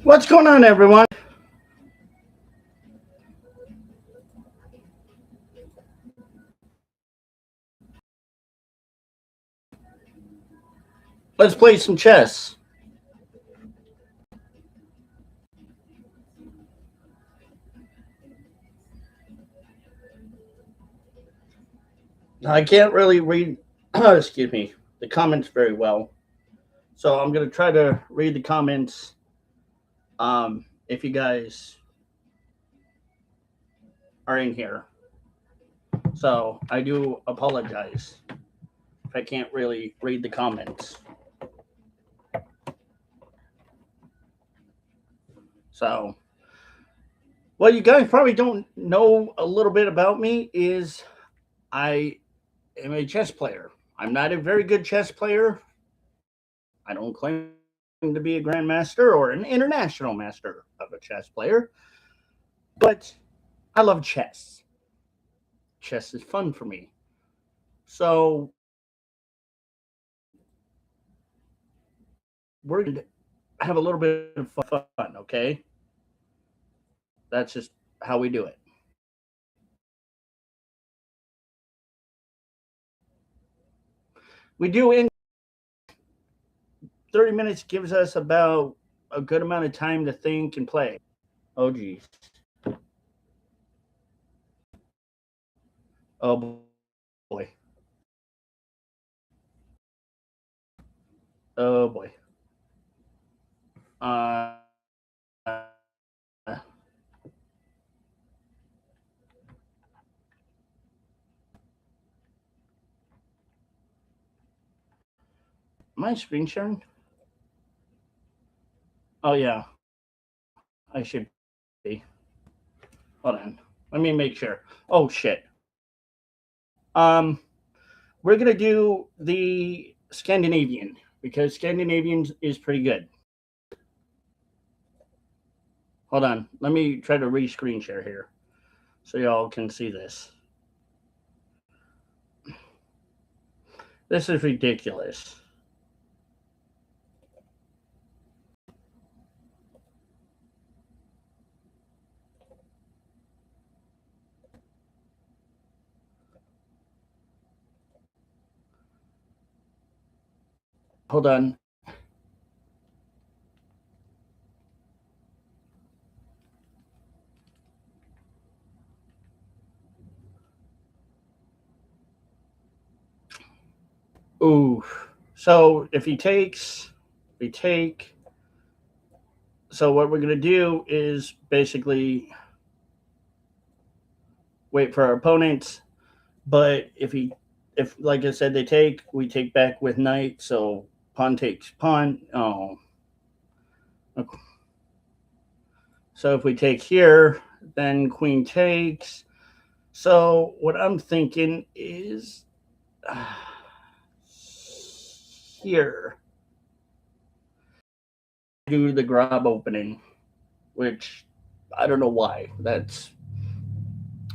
What's going on, everyone? Let's play some chess. I can't really read, excuse me, the comments very well. So I'm going to try to read the comments if you guys are in here. So I do apologize if I can't really read the comments. So, what you guys probably don't know a little bit about me is I am a chess player. I'm not a very good chess player. I don't claim to be a grandmaster or an international master of a chess player, but I love chess. Chess is fun for me. So we're going to have a little bit of fun, okay? That's just how we do it. We do in 30 minutes gives us about a good amount of time to think and play. Oh geez. Oh boy. Oh boy. Uh, am I screen sharing? Oh yeah, I should be. Hold on. Let me make sure. Oh shit. Um, we're gonna do the Scandinavian because Scandinavian is pretty good. Hold on. Let me try to re-screen share here so y'all can see this. This is ridiculous. Hold on. Ooh. So if he takes, we take. So what we're gonna do is basically wait for our opponents. But if like I said, they take, we take back with knight. So pawn takes pawn. Oh. Okay. So if we take here, then queen takes. So what I'm thinking is here do the grab opening, which I don't know why. That's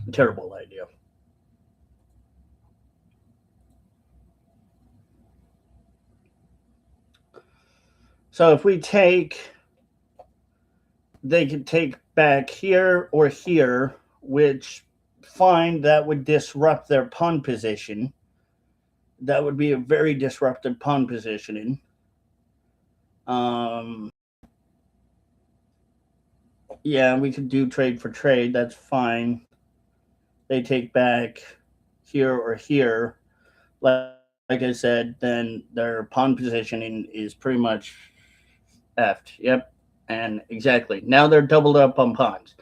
a terrible idea. So if we take, they could take back here or here, which fine, that would disrupt their pawn position. That would be a very disrupted pawn positioning. Um, yeah, we could do trade for trade. That's fine. They take back here or here. Like I said, then their pawn positioning is pretty much effed. Yep. And exactly. Now they're doubled up on pawns.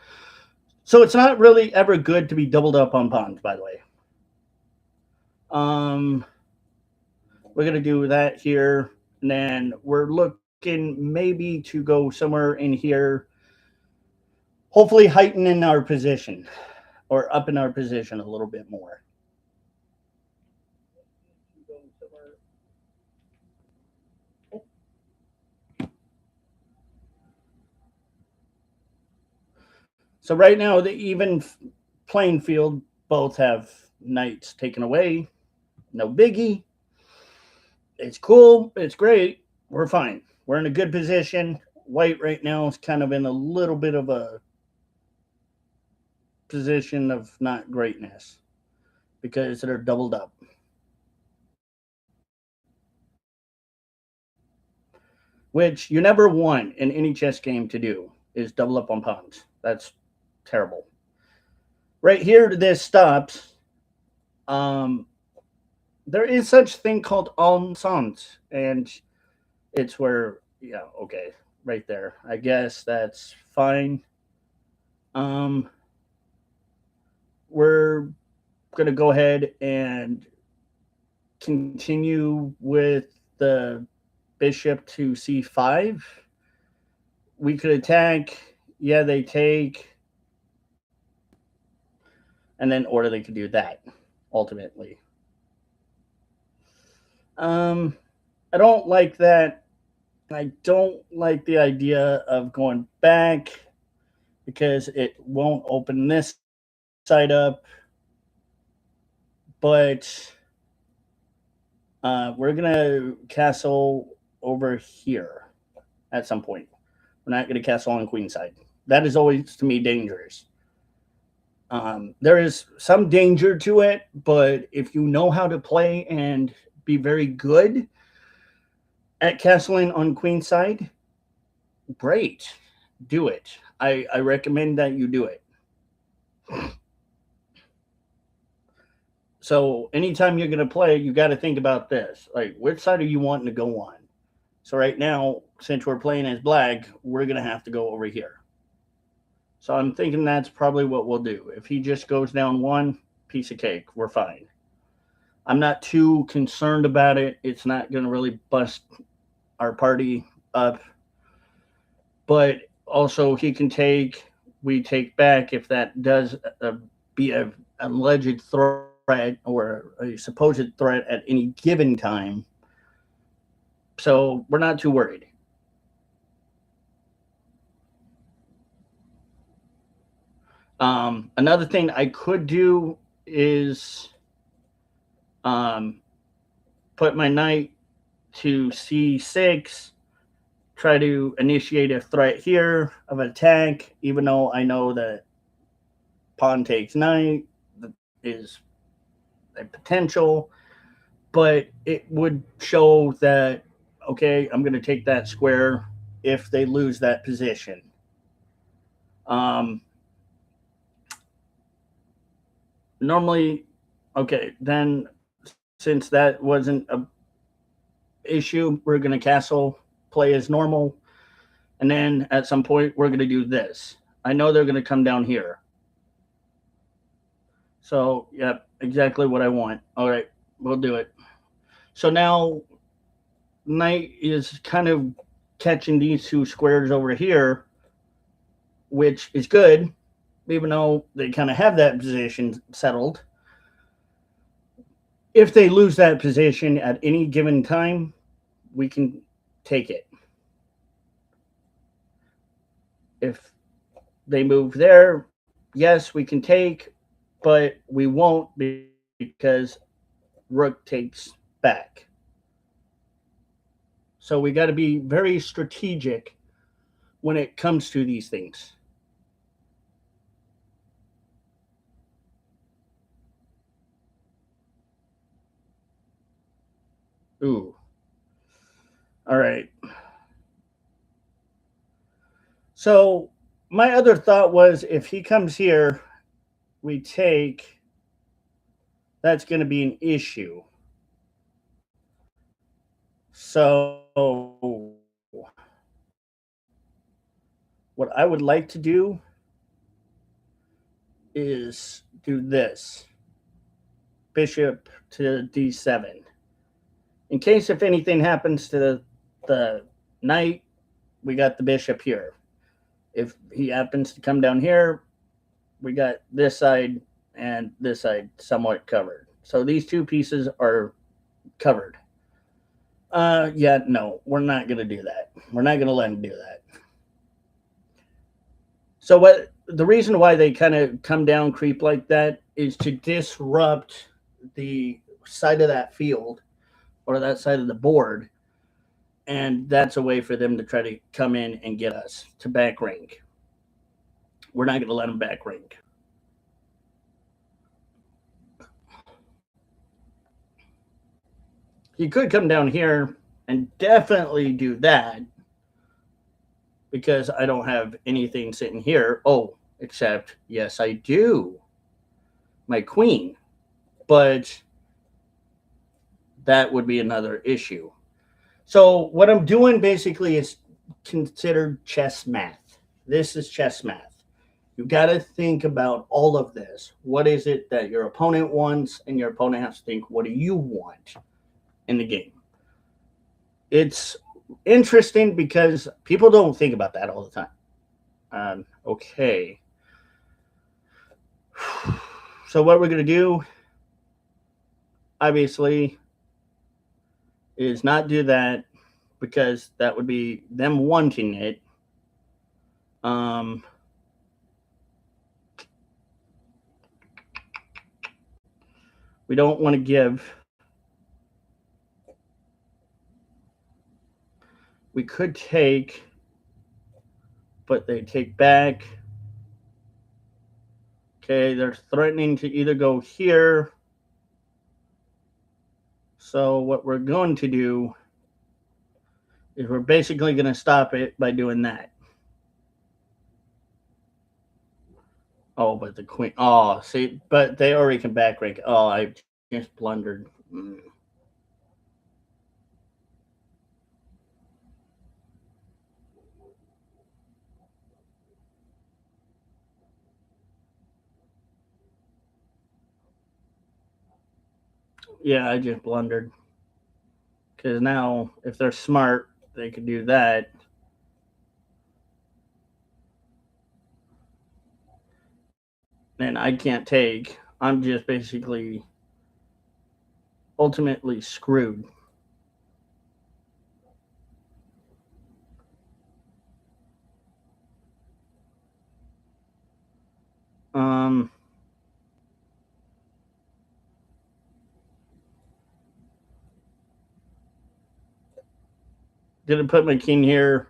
So it's not really ever good to be doubled up on pawns, by the way. We're going to do that here. And then we're looking maybe to go somewhere in here, hopefully heighten in our position or up in our position a little bit more. So right now, the even playing field, both have knights taken away. No biggie. It's cool. It's great. We're fine. We're in a good position. White right now is kind of in a little bit of a position of not greatness because they're doubled up, which you never want in any chess game to do is double up on pawns. That's terrible. Right here, this stops. Um, there is such thing called en sans, and it's where okay, right there. I guess that's fine. Um, we're gonna go ahead and continue with the bishop to c5. We could attack. Yeah, they take, and then or they could do that ultimately. I don't like that. I don't like the idea of going back because it won't open this side up. But we're gonna castle over here at some point. We're not gonna castle on queen side. That is always to me dangerous. There is some danger to it, but if you know how to play and be very good at castling on queen side, great, do it. I recommend that you do it. So anytime you're going to play, you got to think about this. Like, which side are you wanting to go on? So right now, since we're playing as black, we're going to have to go over here. So I'm thinking that's probably what we'll do. If he just goes down one, piece of cake, we're fine. I'm not too concerned about it. It's not going to really bust our party up. But also, he can take, we take back if that does be an alleged threat or a supposed threat at any given time. So we're not too worried. Another thing I could do is put my knight to c6, try to initiate a threat here of attack, even though I know that pawn takes knight is a potential, but it would show that, okay, I'm going to take that square if they lose that position. Normally, okay, then since that wasn't a issue, we're going to castle, play as normal, and then at some point we're going to do this. I know they're going to come down here. So, yep, exactly what I want. All right, we'll do it. So now knight is kind of catching these two squares over here, which is good, even though they kind of have that position settled. If they lose that position at any given time, we can take it. If they move there, yes, we can take, but we won't because rook takes back. So we got to be very strategic when it comes to these things. Ooh. All right. So my other thought was if he comes here, we take, that's going to be an issue. So what I would like to do is do this. Bishop to d7. In case if anything happens to the knight, we got the bishop here. If he happens to come down here, we got this side and this side somewhat covered. So these two pieces are covered. Yeah, no, we're not going to do that. We're not going to let him do that. So what the reason why they kind of come down creep like that is to disrupt the side of that field or that side of the board, and that's a way for them to try to come in and get us to back rank. We're not going to let them back rank. You could come down here and definitely do that because I don't have anything sitting here. Oh, except, yes, I do. My queen. But that would be another issue. So, what I'm doing basically is considered chess math. This is chess math. You've got to think about all of this. What is it that your opponent wants? And your opponent has to think, what do you want in the game? It's interesting because people don't think about that all the time. Okay. So what we're going to do, obviously, is not do that because that would be them wanting it. We don't want to give. We could take, but they take back. Okay, they're threatening to either go here. So what we're going to do is we're basically going to stop it by doing that. Oh, but the queen. Oh, see, but they already can back rank. Oh, I just blundered. Yeah, I just blundered. Because now, if they're smart, they could do that. And I can't take. I'm just basically ultimately screwed. Um, Didn't put my king here.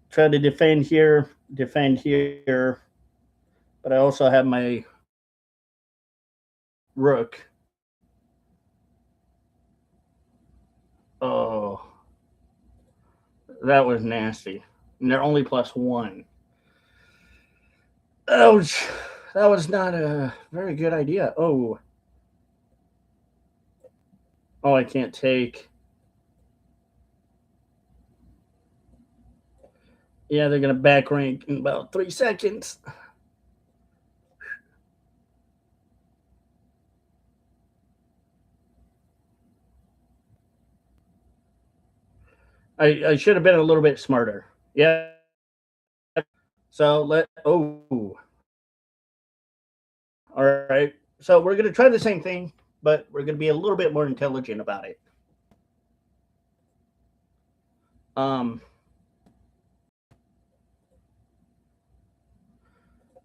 Try to defend here, but I also have my rook. Oh, that was nasty. And they're only +1. Ouch. That was not a very good idea. Oh. Oh, I can't take. Yeah, they're going to back rank in about 3 seconds. I should have been a little bit smarter. Yeah. So oh. All right. So we're going to try the same thing, but we're going to be a little bit more intelligent about it.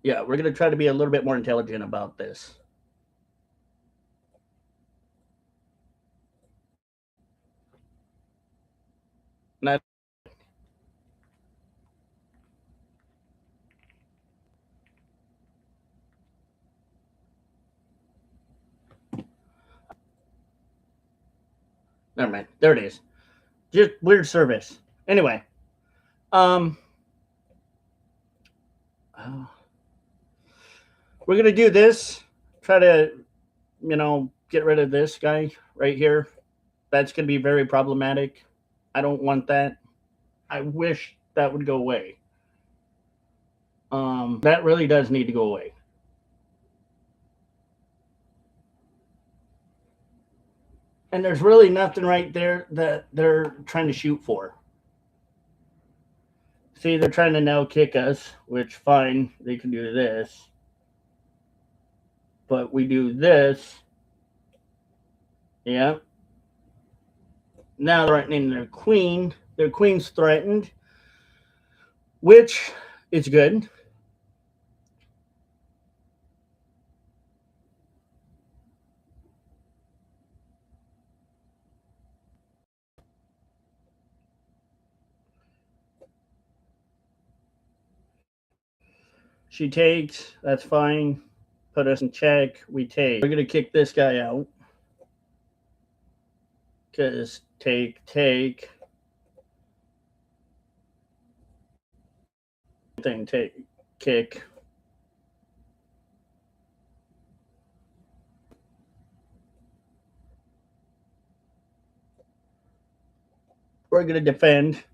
Yeah, we're going to try to be a little bit more intelligent about this. Not Never mind. There it is. Just weird service. Anyway, uh, we're gonna do this. Try to, get rid of this guy right here. That's gonna be very problematic. I don't want that. I wish that would go away. That really does need to go away. And there's really nothing right there that they're trying to shoot for. See, they're trying to now kick us, which fine, they can do this. But we do this. Yeah. Now they're threatening their queen. Their queen's threatened, which is good. She takes. That's fine. Put us in check. We take. We're going to kick this guy out. Because take. Thing, take, kick. We're going to defend.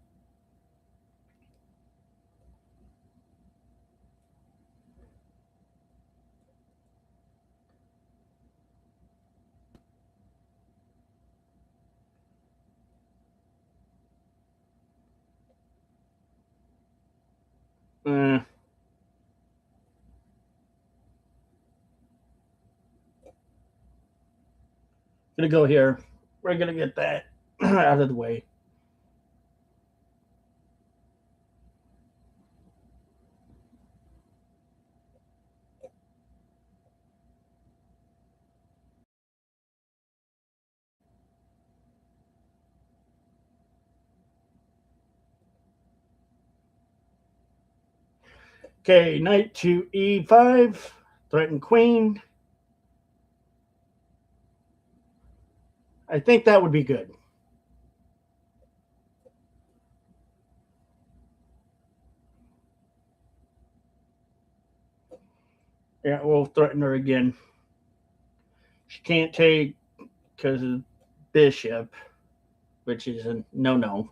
Uh, gonna go here. We're gonna get that out of the way. Okay, knight to e5, threaten queen. I think that would be good. Yeah, we'll threaten her again. She can't take because of bishop, which is a no-no.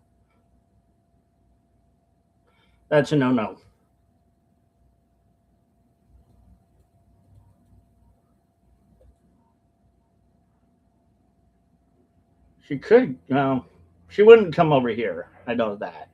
That's a no-no. She could, no, she wouldn't come over here. I know that.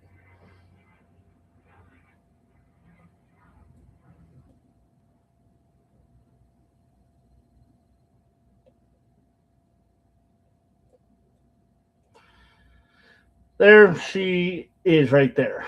There she is right there.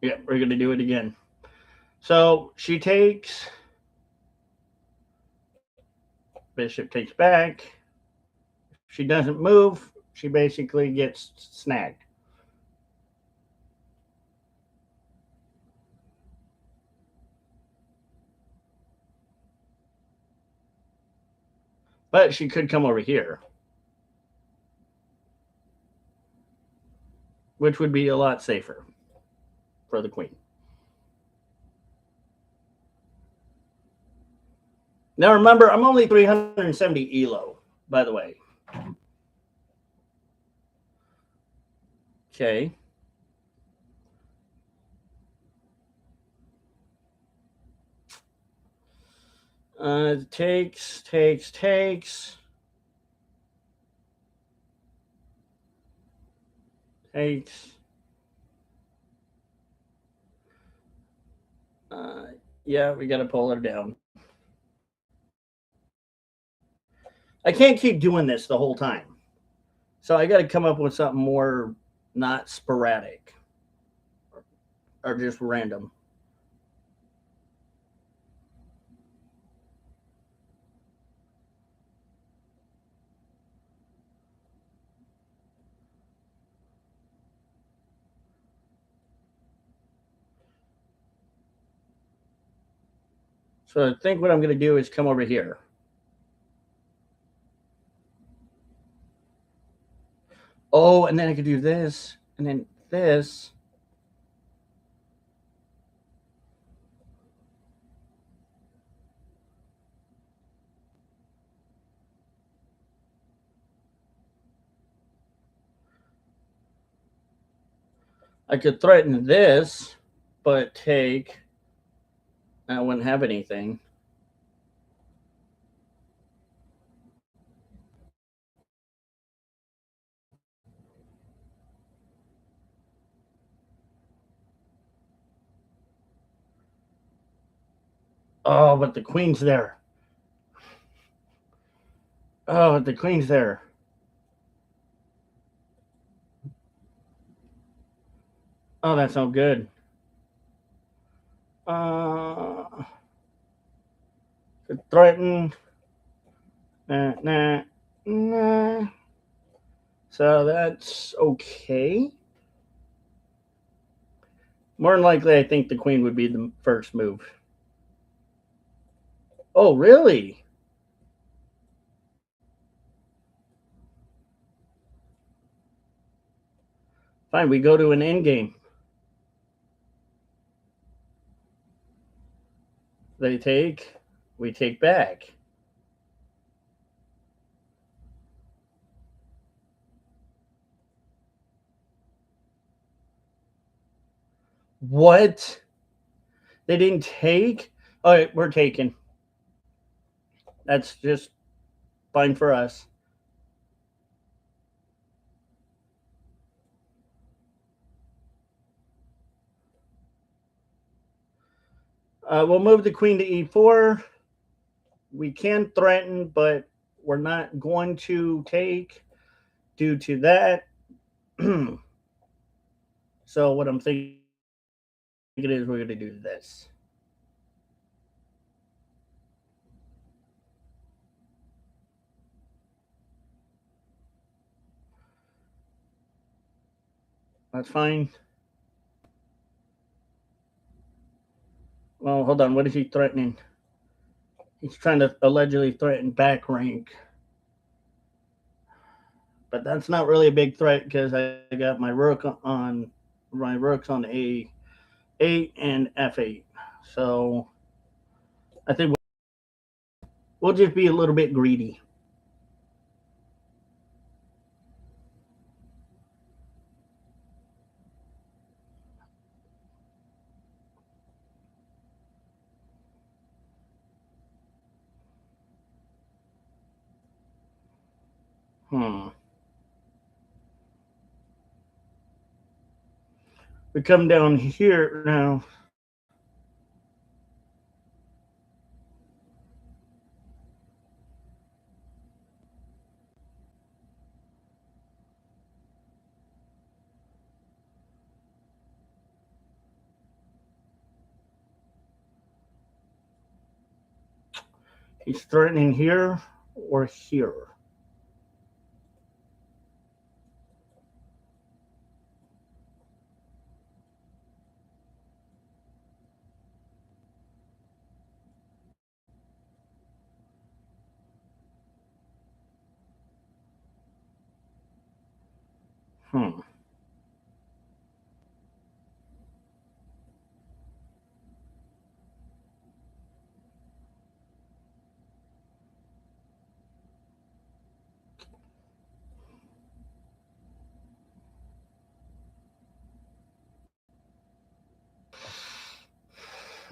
Yeah, we're going to do it again. So she takes. Bishop takes back. If she doesn't move, she basically gets snagged. But she could come over here, which would be a lot safer for the queen. Now remember, I'm only 370 elo, by the way. Okay. Takes. Takes. Yeah, we got to pull her down. I can't keep doing this the whole time. So I got to come up with something more not sporadic or just random. So I think what I'm going to do is come over here. Oh, and then I could do this, and then this. I could threaten this, but take. I wouldn't have anything. Oh, but the queen's there. Oh, the queen's there. Oh, that's no good. Uh, threaten. Nah, nah, nah. So that's okay. More than likely, I think the queen would be the first move. Oh, really? Fine, we go to an end game. They take, we take back. What? They didn't take? All right, we're taking. That's just fine for us. We'll move the queen to e4. We can threaten, but we're not going to take due to that. So what I'm thinking is we're going to do this. That's fine. Well, hold on. What is he threatening? He's trying to allegedly threaten back rank. But that's not really a big threat because I got my rook on my rooks on a8 and f8. So I think we'll just be a little bit greedy. Hmm. We come down here now. He's threatening here or here. Hmm.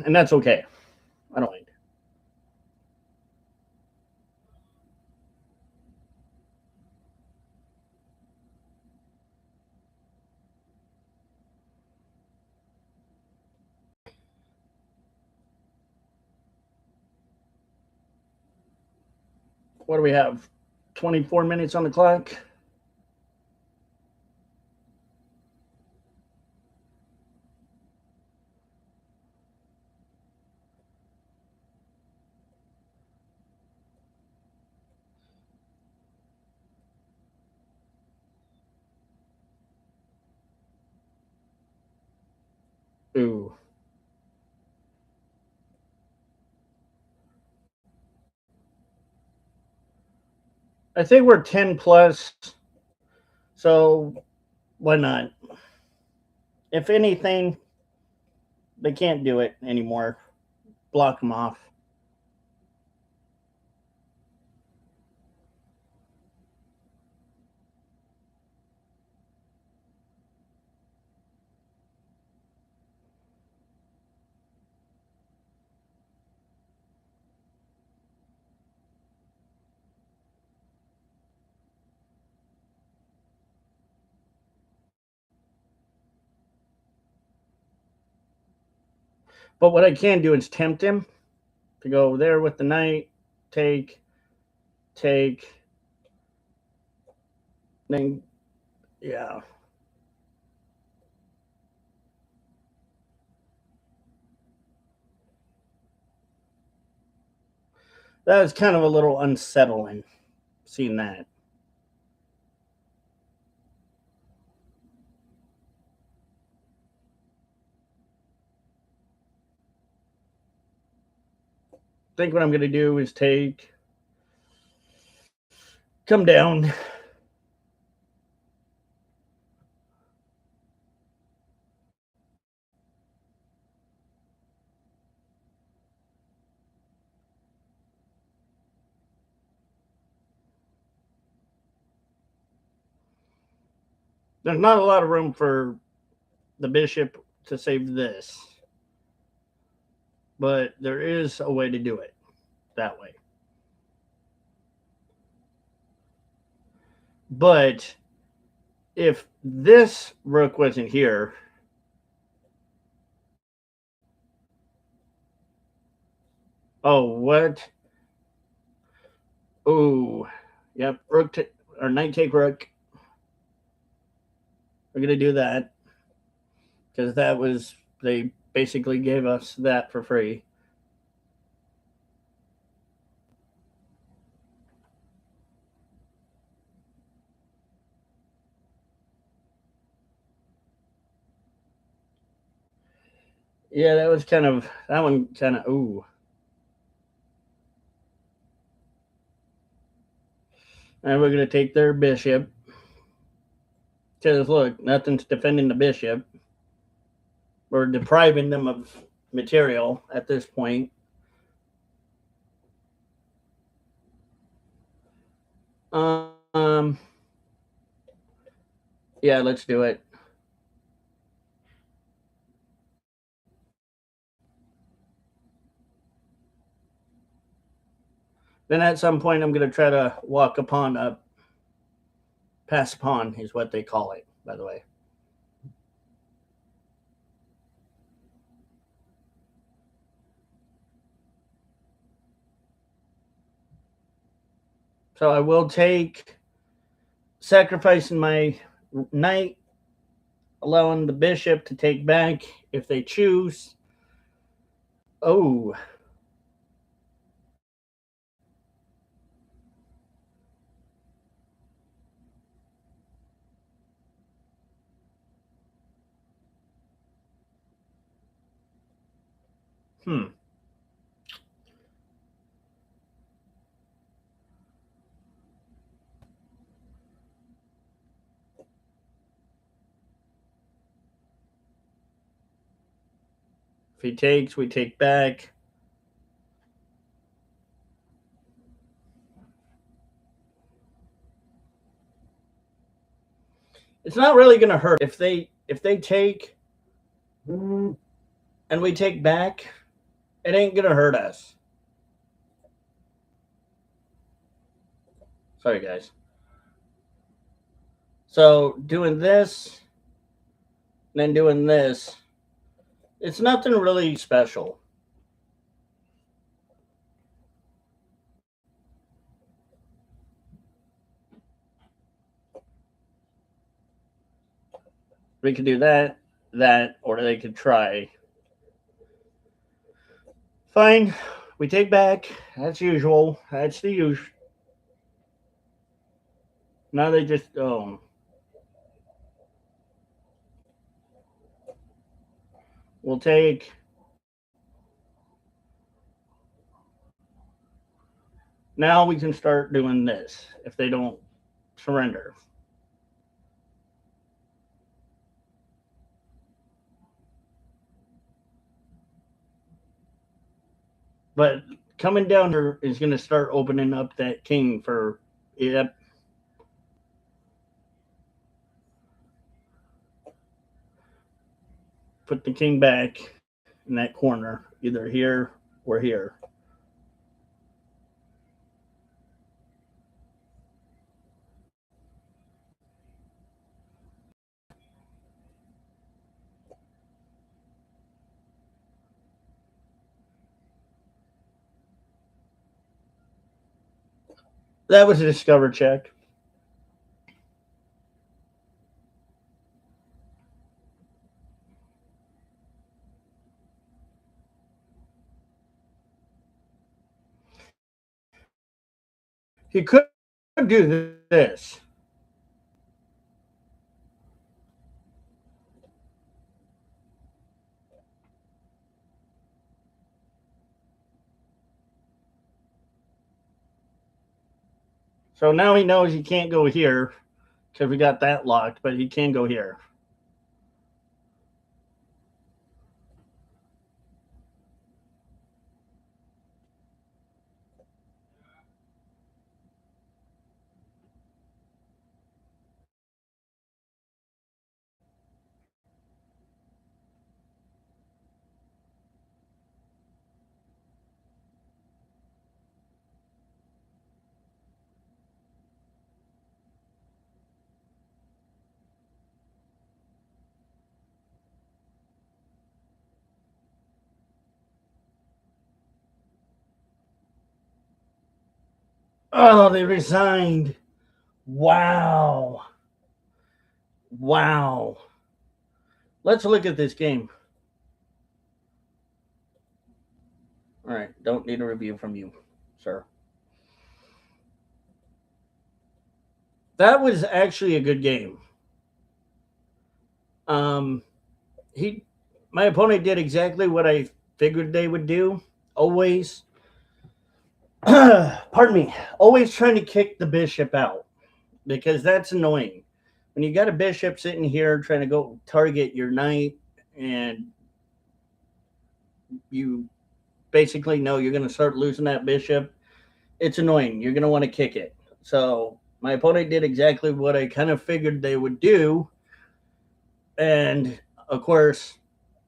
And that's okay. I don't mind. What do we have? 24 minutes on the clock. Ooh. I think we're 10 plus. So why not? If anything, they can't do it anymore. Block them off. But what I can do is tempt him to go there with the knight, take, take, then, yeah. That was kind of a little unsettling seeing that. I think what I'm going to do is come down. There's not a lot of room for the bishop to save this, but there is a way to do it that way. But if this rook wasn't here, oh, what? Oh, yep, or knight take rook. We're gonna do that because that was they basically gave us that for free. Yeah, that one kind of ooh. And we're gonna take their bishop because look, nothing's defending the bishop. We're depriving them of material at this point. Um, yeah, let's do it. Then at some point, I'm going to try to walk upon a pass pawn, is what they call it, by the way. So I will take sacrificing my knight, allowing the bishop to take back if they choose. Oh, hmm. If he takes, we take back. It's not really going to hurt if they take and we take back. It ain't going to hurt us. Sorry, guys. So doing this, then doing this, it's nothing really special. We could do that, or they could try. Fine. We take back. That's usual. That's the usual. Now they just we'll take. Now we can start doing this if they don't surrender. But coming down here is going to start opening up that king for yep. Put the king back in that corner, either here or here. That was a discover check. He could do this. So now he knows he can't go here because we got that locked, but he can go here. Oh, they resigned. Wow. Wow. Let's look at this game. All right. Don't need a review from you, sir. That was actually a good game. Um, he, my opponent did exactly what I figured they would do. Always, pardon me, always trying to kick the bishop out because that's annoying. When you got a bishop sitting here trying to go target your knight, and you basically know you're going to start losing that bishop, it's annoying. You're going to want to kick it. So my opponent did exactly what I kind of figured they would do. And of course,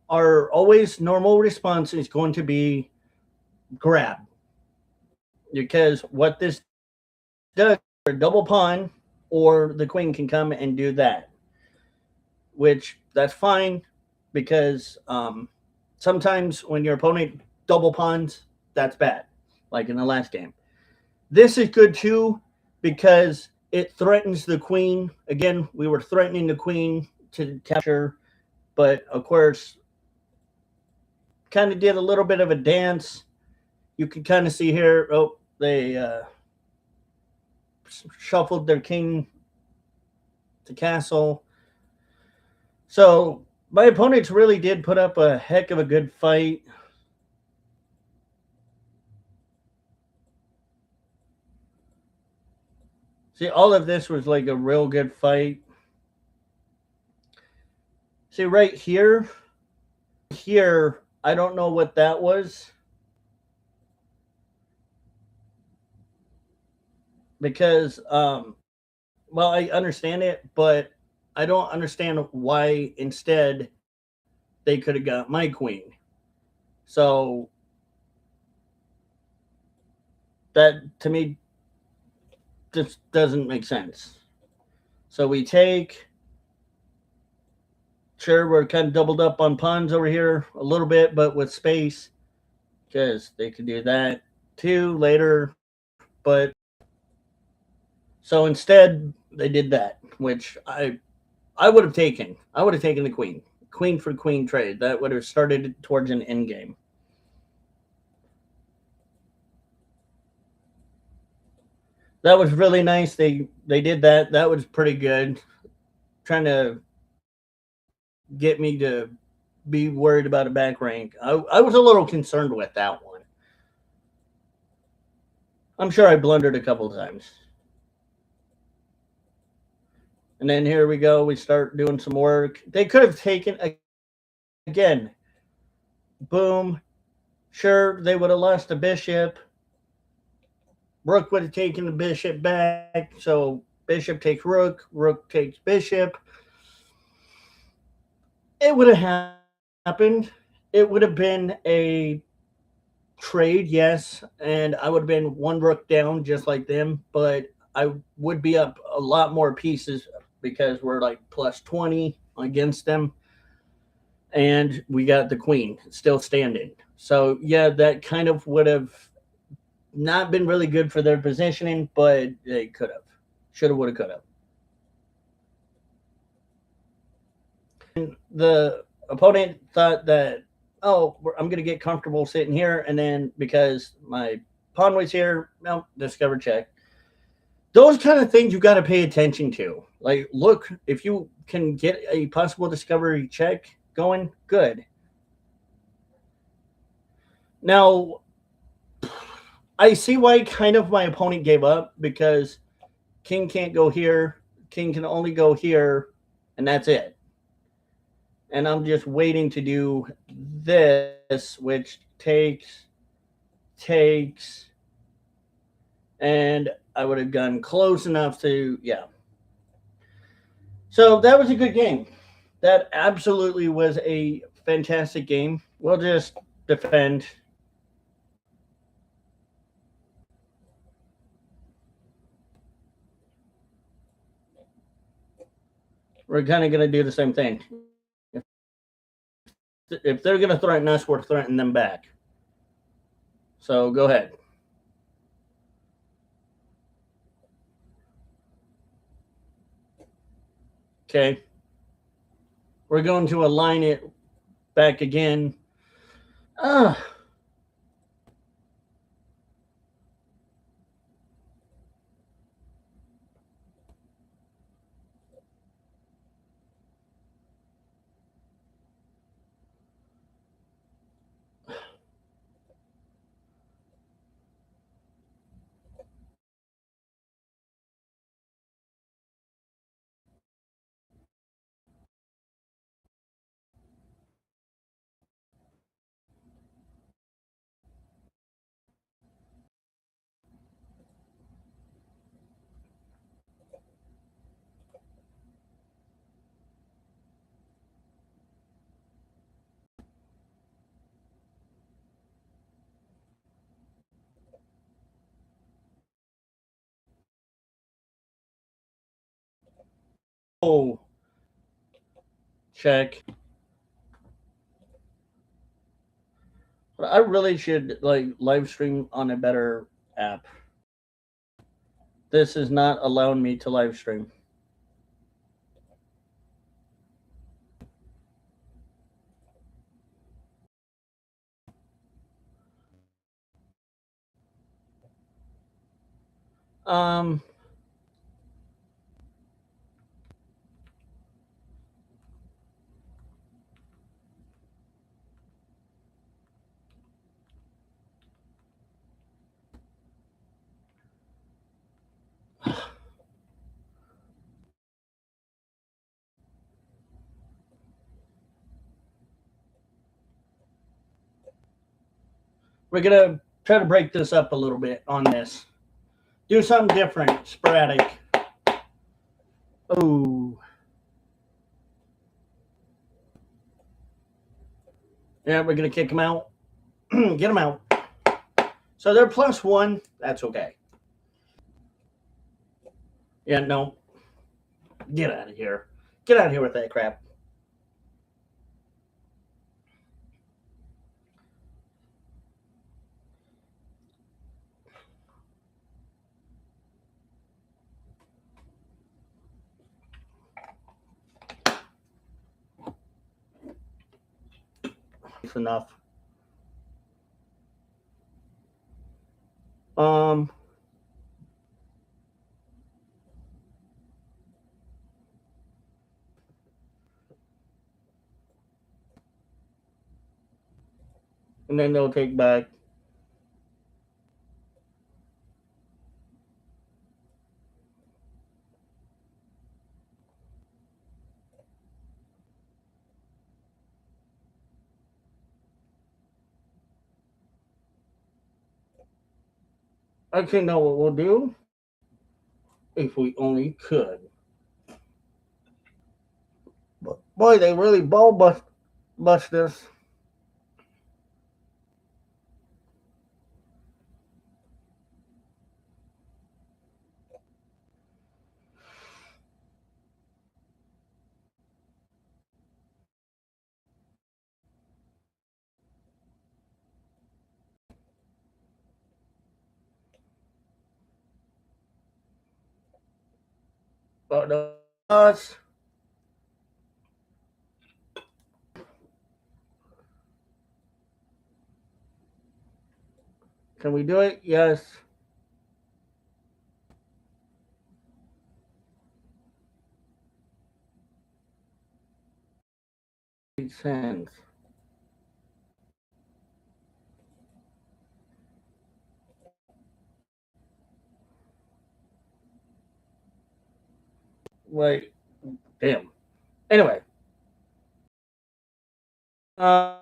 our always normal response is going to be grab. Because what this does, a double pawn, or the queen can come and do that. Which that's fine because sometimes when your opponent double pawns, that's bad. Like in the last game. This is good too because it threatens the queen. Again, we were threatening the queen to capture, but of course, kind of did a little bit of a dance. You can kind of see here, oh, they shuffled their king to castle. So my opponents really did put up a heck of a good fight. See, all of this was like a real good fight. See, right here, I don't know what that was. Because, well, I understand it, but I don't understand why instead they could have got my queen. So that to me just doesn't make sense. So we take, sure, we're kind of doubled up on pawns over here a little bit, but with space, because they could do that too later. But so instead, they did that, which I would have taken. I would have taken the queen, queen for queen trade. That would have started towards an end game. That was really nice. They did that. That was pretty good. Trying to get me to be worried about a back rank. I was a little concerned with that one. I'm sure I blundered a couple times. And then here we go. We start doing some work. They could have taken again. Boom. Sure, they would have lost the bishop. Rook would have taken the bishop back. So bishop takes rook. Rook takes bishop. It would have happened. It would have been a trade, yes, and I would have been one rook down just like them, but I would be up a lot more pieces because we're like plus 20 against them. And we got the queen still standing. So, yeah, that kind of would have not been really good for their positioning, but they could have. Should have, would have, could have. The opponent thought that, oh, I'm going to get comfortable sitting here. And then because my pawn was here, no, discover check. those kind of things you got to pay attention to. Like, look, if you can get a possible discovery check going, good. Now, I see why kind of my opponent gave up because king can't go here, king can only go here, and that's it. And I'm just waiting to do this, which takes, and I would have gone close enough to, yeah. So that was a good game. That absolutely was a fantastic game. We'll just defend. We're kind of going to do the same thing. If they're going to threaten us, we're threatening them back. So go ahead. Okay. We're going to align it back again. Ah. Oh. Check. I really should like live stream on a better app. This is not allowing me to live stream. Um, we're gonna try to break this up a little bit on this. Do something different, sporadic. Oh, yeah, we're gonna kick them out. Get them out. So they're +1. That's okay. Yeah, no. Get out of here. Get out of here with that crap. It's enough. Um, and then they'll take back. Actually, know what we'll do if we only could. But boy, they really bust this. But us, can we do it? Yes. Makes sense. Like, damn. Anyway. Uh,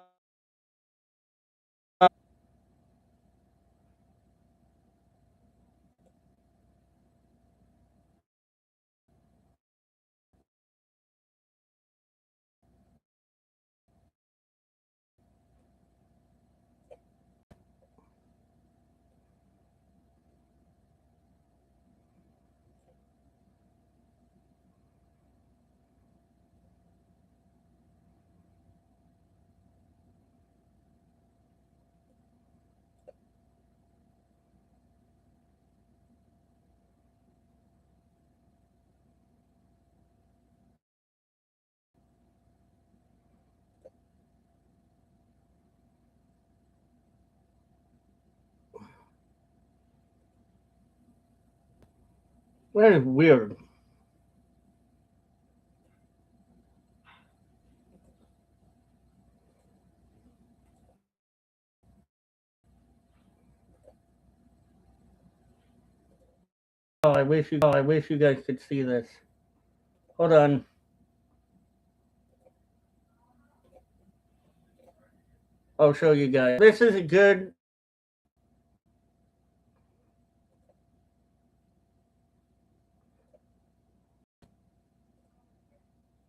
That is weird. I wish you guys could see this. Hold on. I'll show you guys. This is a good